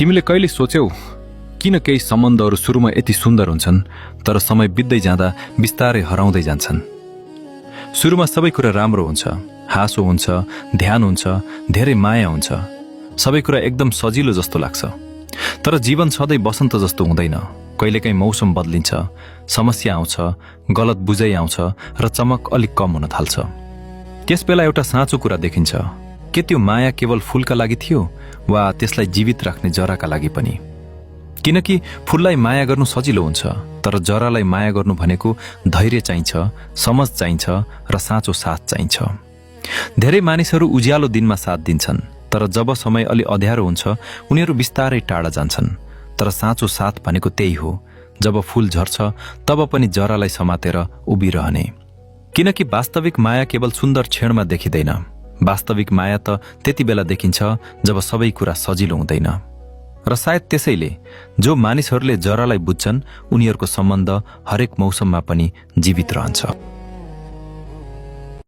तिमीले कहिले सोच्यौ किन केही सम्बन्धहरू सुरुमा यति सुन्दर हुन्छन् तर समय बित्दै जाँदा बिस्तारै हराउँदै जान्छन्? सुरुमा सबै कुरा राम्रो हुन्छ, हाँसो हुन्छ, ध्यान हुन्छ, धेरै माया हुन्छ, सबै कुरा एकदम सजिलो जस्तो लाग्छ। तर जीवन सधैँ बसन्त जस्तो हुँदैन। कहिलेकाहीँ मौसम बदलिन्छ, समस्या आउँछ, गलत बुझाइ आउँछ र चमक अलिक कम हुन थाल्छ। त्यसबेला एउटा साँचो कुरा देखिन्छ, के त्यो माया केवल फूलका लागि थियो वा त्यसलाई जीवित राख्ने जराका लागि पनि? किनकि फूललाई माया गर्नु सजिलो हुन्छ, तर जरालाई माया गर्नु भनेको धैर्य चाहिन्छ, समझ चाहिन्छ र साँचो साथ चाहिन्छ। धेरै मानिसहरू उज्यालो दिनमा साथ दिन्छन्, तर जब समय अलि अँध्यारो हुन्छ उनीहरू बिस्तारै टाढा जान्छन्। तर साँचो साथ भनेको त्यही हो, जब फूल झर्छ तब पनि जरालाई समातेर उभिरहने। किनकि वास्तविक माया केवल सुन्दर क्षणमा देखिँदैन, वास्तविक माया त त्यति बेला देखिन्छ जब सबै कुरा सजिलो हुँदैन। र सायद त्यसैले जो मानिसहरूले जरालाई बुझ्छन् उनीहरूको सम्बन्ध हरेक मौसममा पनि जीवित रहन्छ।